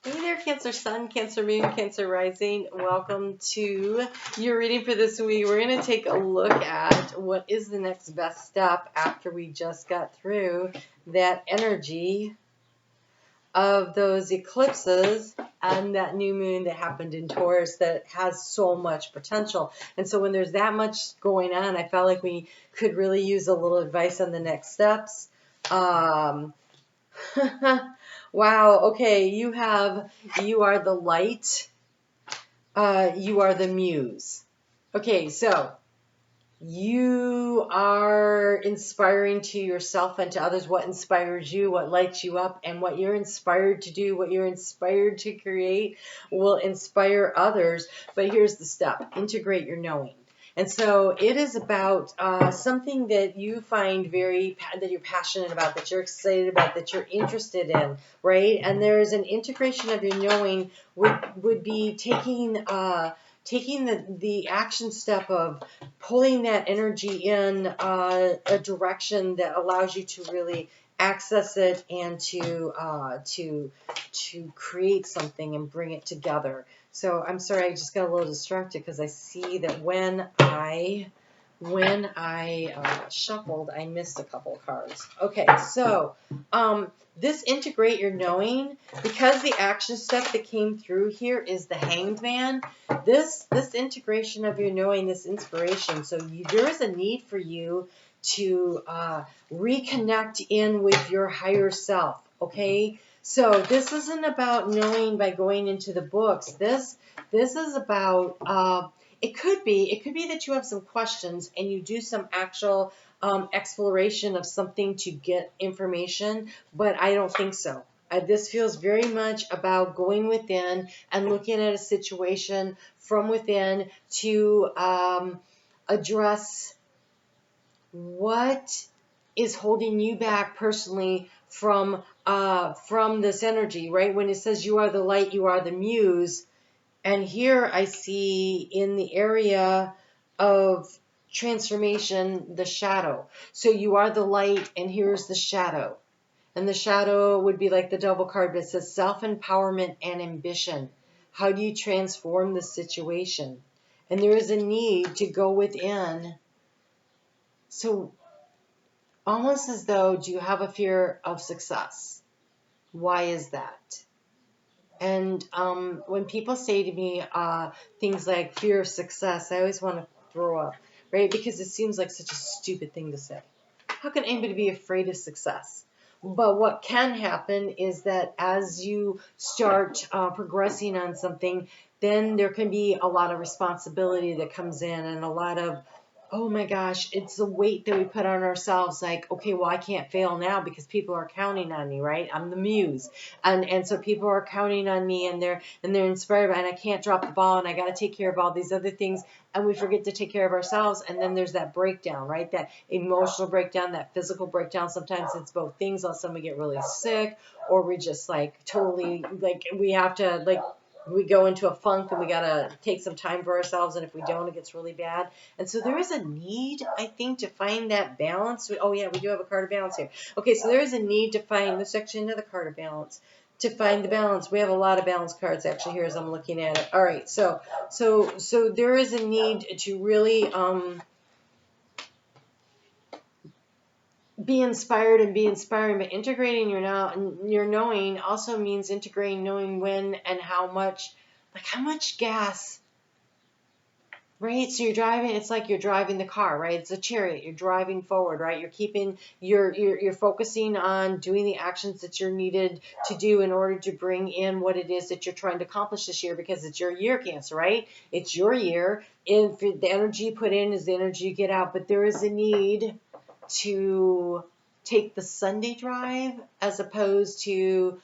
Hey there, Cancer Sun, Cancer Moon, Cancer Rising. Welcome to your reading for this week. We're going to take a look at what is the next best step after we just got through that energy of those eclipses and that new moon that happened in Taurus that has so much potential. And so when there's that much going on, I felt like we could really use a little advice on the next steps. Wow, okay, you are the light, you are the muse. Okay, so you are inspiring to yourself and to others what inspires you, what lights you up, and what you're inspired to do, what you're inspired to create will inspire others. But here's the step: integrate your knowing. And so it is about something that you find that you're passionate about, that you're excited about, that you're interested in, right? And there's an integration of your knowing would be taking the action step of pulling that energy in a direction that allows you to really access it and to create something and bring it together. So I'm sorry, I just got a little distracted because I see that when I shuffled, I missed a couple cards. Okay, so this integrate your knowing, because the action step that came through here is the Hanged Man. This integration of your knowing, this inspiration. So there is a need for you to reconnect in with your higher self. Okay. So this isn't about knowing by going into the books. This is about it could be that you have some questions and you do some actual exploration of something to get information, but I don't think so. This feels very much about going within and looking at a situation from within to address what is holding you back personally from this energy, right? When it says you are the light, you are the muse. And here I see in the area of transformation, the shadow. So you are the light and here's the shadow. And the shadow would be like the double card, but it says self-empowerment and ambition. How do you transform the situation? And there is a need to go within. So almost as though, do you have a fear of success? Why is that? And when people say to me things like fear of success, I always want to throw up, right? Because it seems like such a stupid thing to say. How can anybody be afraid of success? But what can happen is that as you start progressing on something, then there can be a lot of responsibility that comes in and a lot of, oh my gosh, it's the weight that we put on ourselves. Like, okay, well, I can't fail now because people are counting on me, right? I'm the muse. And so people are counting on me and they're inspired by, and I can't drop the ball and I got to take care of all these other things. And we forget to take care of ourselves. And then there's that breakdown, right? That emotional breakdown, that physical breakdown. Sometimes it's both things. Some we get really sick, or we just like totally like we have to like we go into a funk and we got to take some time for ourselves. And if we don't, it gets really bad. And so there is a need, I think, to find that balance. Oh yeah, we do have a card of balance here. Okay, so there is a need to find, this is actually another card of balance, to find the balance. We have a lot of balance cards actually here as I'm looking at it. All right, so there is a need to really be inspired and be inspiring, but integrating your knowing also means integrating knowing when and how much gas, right? So you're driving, it's like you're driving the car, right? It's a chariot. You're driving forward, right? You're focusing on doing the actions that you're needed to do in order to bring in what it is that you're trying to accomplish this year, because it's your year, Cancer, right? It's your year. If the energy you put in is the energy you get out, but there is a need to take the Sunday drive as opposed to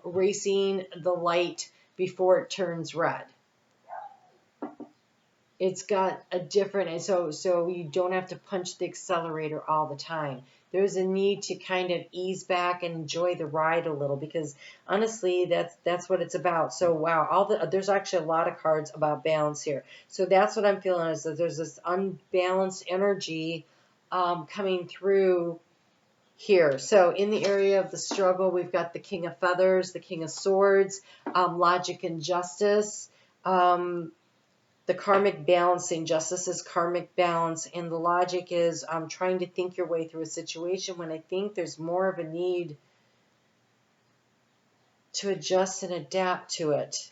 racing the light before it turns red. It's got a different, and so you don't have to punch the accelerator all the time. There's a need to kind of ease back and enjoy the ride a little, because honestly, that's what it's about. So wow, there's actually a lot of cards about balance here. So that's what I'm feeling, is that there's this unbalanced energy coming through here. So in the area of the struggle, we've got the King of Feathers, the King of Swords, logic and justice, the karmic balancing. Justice is karmic balance, and the logic is trying to think your way through a situation when I think there's more of a need to adjust and adapt to it.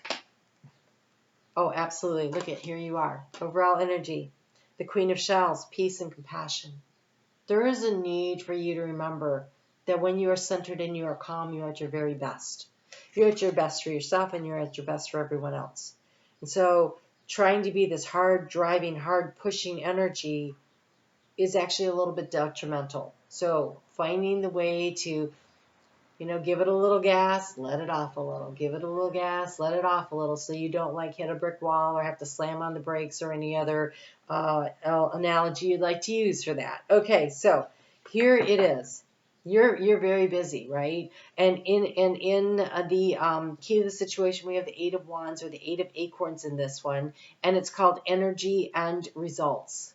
Oh, absolutely. Look at, here you are. Overall energy. The Queen of Shells, peace and compassion. There is a need for you to remember that when you are centered and you are calm, you are at your very best. You're at your best for yourself, and you're at your best for everyone else. And so trying to be this hard driving, hard pushing energy is actually a little bit detrimental. So finding the way to, give it a little gas, let it off a little. Give it a little gas, let it off a little, so you don't like hit a brick wall or have to slam on the brakes or any other analogy you'd like to use for that. Okay, so here it is. You're very busy, right? And in the key to the situation, we have the Eight of Wands, or the Eight of Acorns in this one, and it's called energy and results,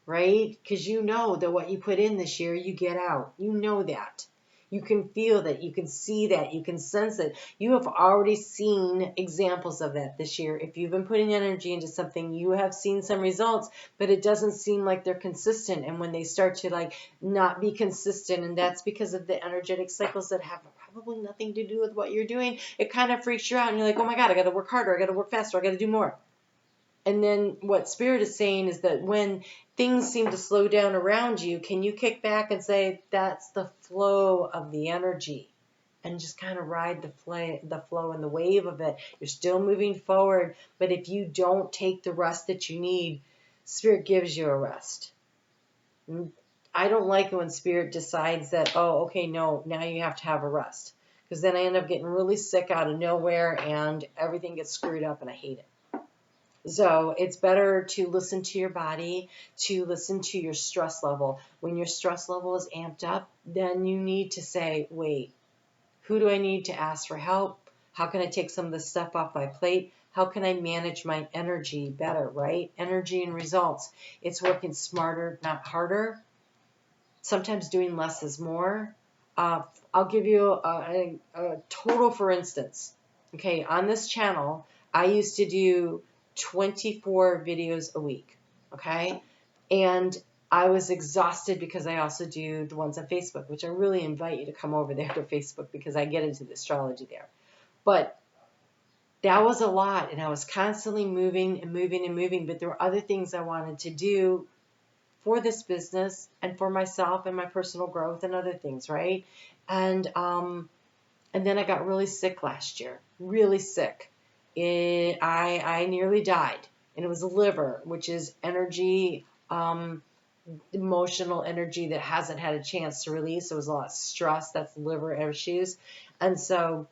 right? Because you know that what you put in this year, you get out. You know that. You can feel that, you can see that, you can sense it. You have already seen examples of that this year. If you've been putting energy into something, you have seen some results, but it doesn't seem like they're consistent. And when they start to not be consistent, and that's because of the energetic cycles that have probably nothing to do with what you're doing, it kind of freaks you out, and you're like, oh my God, I got to work harder, I got to work faster, I got to do more. And then what Spirit is saying is that when things seem to slow down around you, can you kick back and say, that's the flow of the energy, and just kind of ride the flow and the wave of it. You're still moving forward, but if you don't take the rest that you need, Spirit gives you a rest. I don't like it when Spirit decides that, oh, okay, no, now you have to have a rest, because then I end up getting really sick out of nowhere and everything gets screwed up, and I hate it. So it's better to listen to your body, to listen to your stress level. When your stress level is amped up, then you need to say, wait, who do I need to ask for help? How can I take some of this stuff off my plate? How can I manage my energy better, right? Energy and results. It's working smarter, not harder. Sometimes doing less is more. I'll give you a total for instance. Okay, on this channel, I used to do 24 videos a week, okay? And I was exhausted because I also do the ones on Facebook, which I really invite you to come over there to Facebook, because I get into the astrology there. But that was a lot, and I was constantly moving and moving and moving, but there were other things I wanted to do for this business and for myself and my personal growth and other things, right? And then I got really sick last year, really sick. I nearly died, and it was the liver, which is energy, emotional energy that hasn't had a chance to release. There was a lot of stress. That's liver issues. And so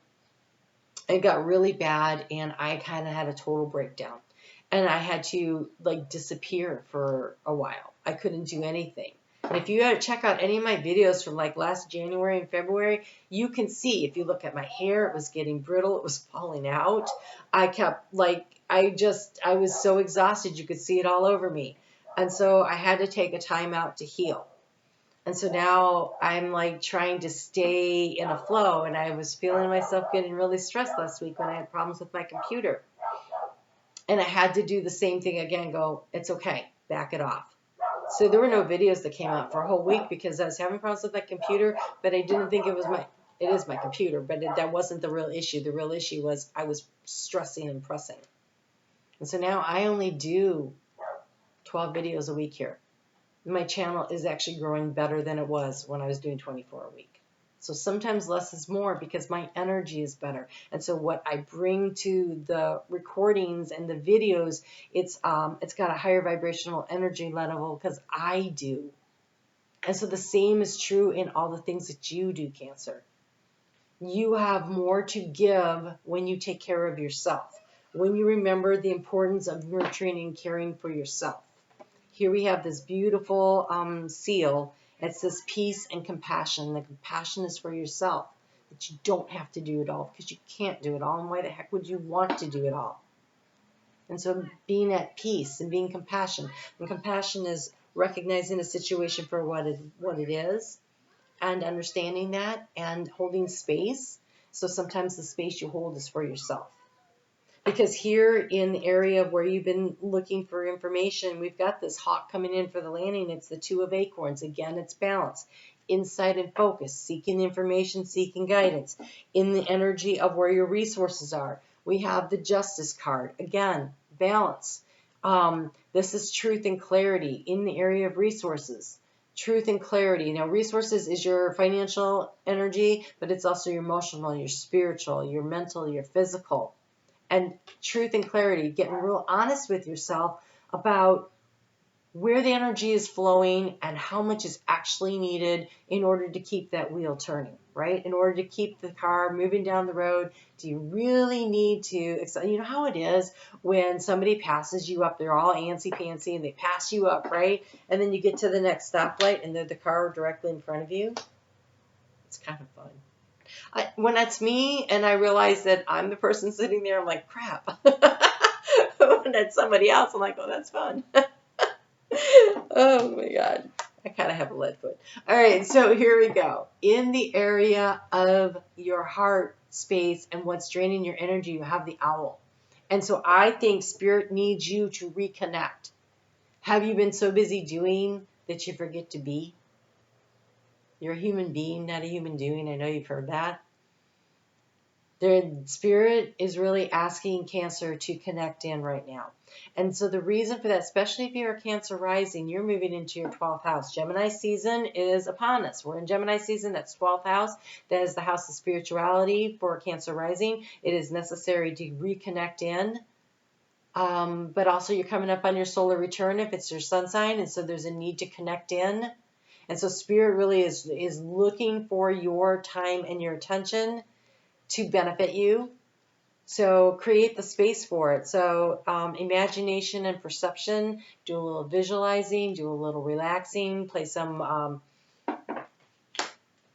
it got really bad, and I kind of had a total breakdown, and I had to disappear for a while. I couldn't do anything. And if you check out any of my videos from last January and February, you can see, if you look at my hair, it was getting brittle. It was falling out. I kept I was so exhausted. You could see it all over me. And so I had to take a time out to heal. And so now I'm trying to stay in a flow, and I was feeling myself getting really stressed last week when I had problems with my computer. And I had to do the same thing again, go, it's okay, back it off. So there were no videos that came out for a whole week because I was having problems with my computer, but I didn't think it is my computer, but that wasn't the real issue. The real issue was I was stressing and pressing. And so now I only do 12 videos a week here. My channel is actually growing better than it was when I was doing 24 a week. So sometimes less is more because my energy is better. And so what I bring to the recordings and the videos, it's got a higher vibrational energy level because I do. And so the same is true in all the things that you do, Cancer. You have more to give when you take care of yourself, when you remember the importance of nurturing and caring for yourself. Here we have this beautiful seal. It says peace and compassion. The compassion is for yourself, that you don't have to do it all, because you can't do it all. And why the heck would you want to do it all? And so being at peace and being compassion. And compassion is recognizing a situation for what it is, and understanding that and holding space. So sometimes the space you hold is for yourself. Because here in the area of where you've been looking for information, we've got this hawk coming in for the landing. It's the Two of Acorns. Again, it's balance, insight and focus, seeking information, seeking guidance. In the energy of where your resources are, we have the Justice card. Again, balance. This is truth and clarity in the area of resources. Truth and clarity. Now, resources is your financial energy, but it's also your emotional, your spiritual, your mental, your physical. And truth and clarity, getting real honest with yourself about where the energy is flowing and how much is actually needed in order to keep that wheel turning, right? In order to keep the car moving down the road, do you really need to, you know how it is when somebody passes you up, they're all antsy-pantsy and they pass you up, right? And then you get to the next stoplight and they're the car directly in front of you. It's kind of fun. When that's me and I realize that I'm the person sitting there, I'm like, crap. When that's somebody else, I'm like, oh, that's fun. Oh, my God. I kind of have a lead foot. All right, so here we go. In the area of your heart space and what's draining your energy, you have the owl. And so I think Spirit needs you to reconnect. Have you been so busy doing that you forget to be? You're a human being, not a human doing. I know you've heard that. The Spirit is really asking Cancer to connect in right now. And so the reason for that, especially if you're a Cancer rising, you're moving into your 12th house. Gemini season is upon us. We're in Gemini season. That's 12th house. That is the house of spirituality for Cancer rising. It is necessary to reconnect in. But also you're coming up on your solar return if it's your sun sign. And so there's a need to connect in. And so Spirit really is looking for your time and your attention to benefit you. So create the space for it. So imagination and perception, do a little visualizing, do a little relaxing, play some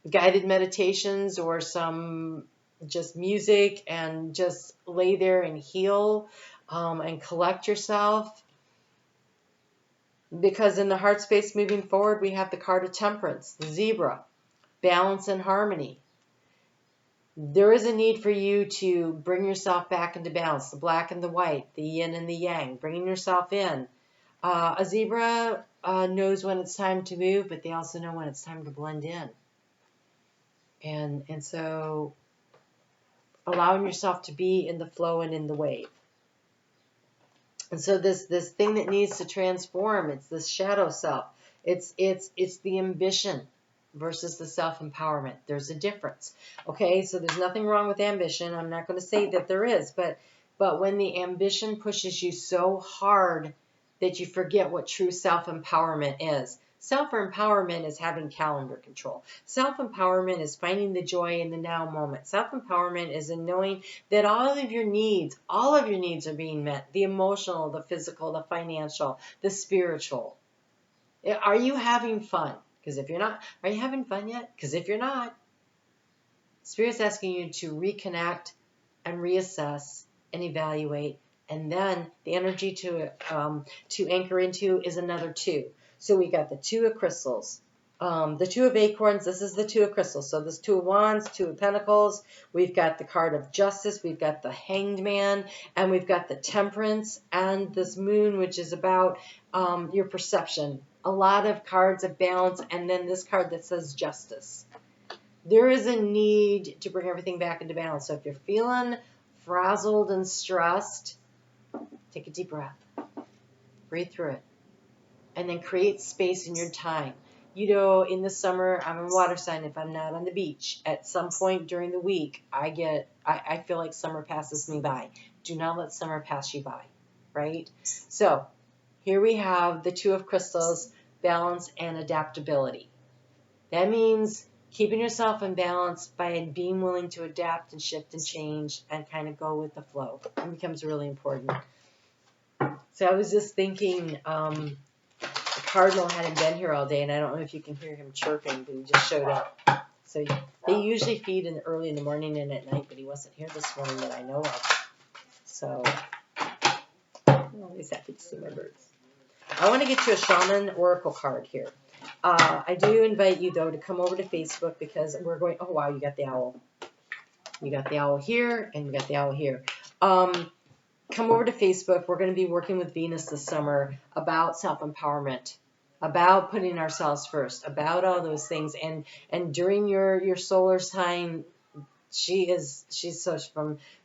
guided meditations or some just music and just lay there and heal and collect yourself. Because in the heart space moving forward, we have the card of Temperance, the zebra, balance and harmony. There is a need for you to bring yourself back into balance, the black and the white, the yin and the yang, bringing yourself in. A zebra knows when it's time to move, but they also know when it's time to blend in. And so allowing yourself to be in the flow and in the wave. And so this thing that needs to transform, it's this shadow self. It's the ambition versus the self-empowerment. There's a difference. Okay, so there's nothing wrong with ambition. I'm not going to say that there is, but when the ambition pushes you so hard that you forget what true self-empowerment is. Self-empowerment is having calendar control. Self-empowerment is finding the joy in the now moment. Self-empowerment is in knowing that all of your needs are being met. The emotional, the physical, the financial, the spiritual. Are you having fun? Because if you're not, are you having fun yet? Because if you're not, Spirit's asking you to reconnect and reassess and evaluate. And then the energy to anchor into is another two. So we got the Two of Crystals, the Two of Acorns. This is the Two of Crystals. So this Two of Wands, Two of Pentacles. We've got the card of Justice. We've got the Hanged Man. And we've got the Temperance and this Moon, which is about your perception. A lot of cards of balance. And then this card that says Justice. There is a need to bring everything back into balance. So if you're feeling frazzled and stressed, take a deep breath. Breathe through it. And then create space in your time. You know, in the summer, I'm a water sign. If I'm not on the beach, at some point during the week, I feel like summer passes me by. Do not let summer pass you by, right? So here we have the Two of Crystals, balance and adaptability. That means keeping yourself in balance by being willing to adapt and shift and change and kind of go with the flow. It becomes really important. So I was just thinking, the cardinal hadn't been here all day, and I don't know if you can hear him chirping, but he just showed up. So they usually feed early in the morning and at night, but he wasn't here this morning that I know of. So I'm always happy to see my birds. I want to get you a Shaman Oracle card here. I do invite you, though, to come over to Facebook because we're going, oh, wow, you got the owl. You got the owl here, and you got the owl here. Come over to Facebook. We're going to be working with Venus this summer about self-empowerment, about putting ourselves first, about all those things. And during your solar sign, she's so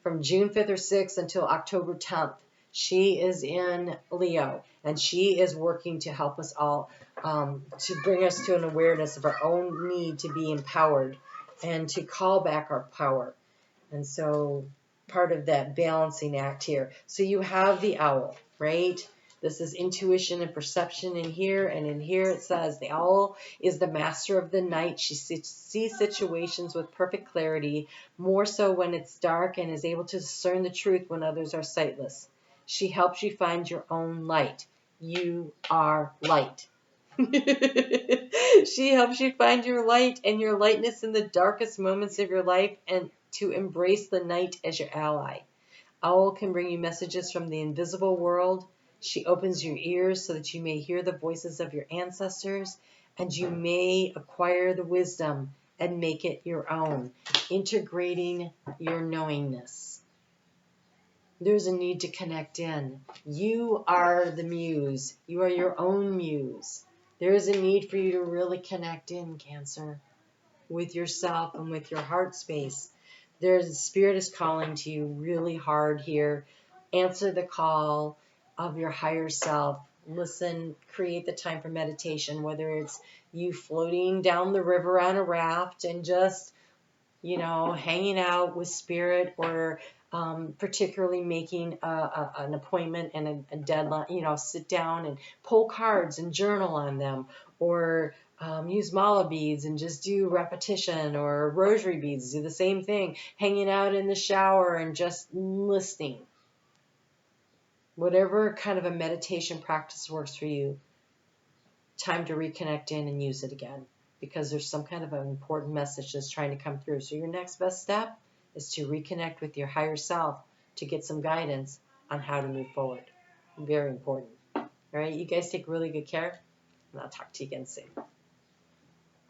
from June 5th or 6th until October 10th. She is in Leo, and she is working to help us all, to bring us to an awareness of our own need to be empowered and to call back our power. And so part of that balancing act here. So you have the owl, right? This is intuition and perception in here. And in here it says the owl is the master of the night. She sees situations with perfect clarity, more so when it's dark, and is able to discern the truth when others are sightless. She helps you find your own light. You are light. She helps you find your light and your lightness in the darkest moments of your life, and to embrace the night as your ally. Owl can bring you messages from the invisible world. She opens your ears so that you may hear the voices of your ancestors, and you may acquire the wisdom and make it your own, integrating your knowingness. There's a need to connect in. You are the muse. You are your own muse. There is a need for you to really connect in, Cancer, with yourself and with your heart space. Spirit is calling to you really hard here. Answer the call of your higher self. Listen, create the time for meditation, whether it's you floating down the river on a raft and just, hanging out with Spirit, or particularly making an appointment and a deadline, sit down and pull cards and journal on them, or use mala beads and just do repetition, or rosary beads, do the same thing, hanging out in the shower and just listening. Whatever kind of a meditation practice works for you, time to reconnect in and use it again, because there's some kind of an important message that's trying to come through. So your next best step is to reconnect with your higher self to get some guidance on how to move forward. Very important. All right, you guys take really good care, and I'll talk to you again soon.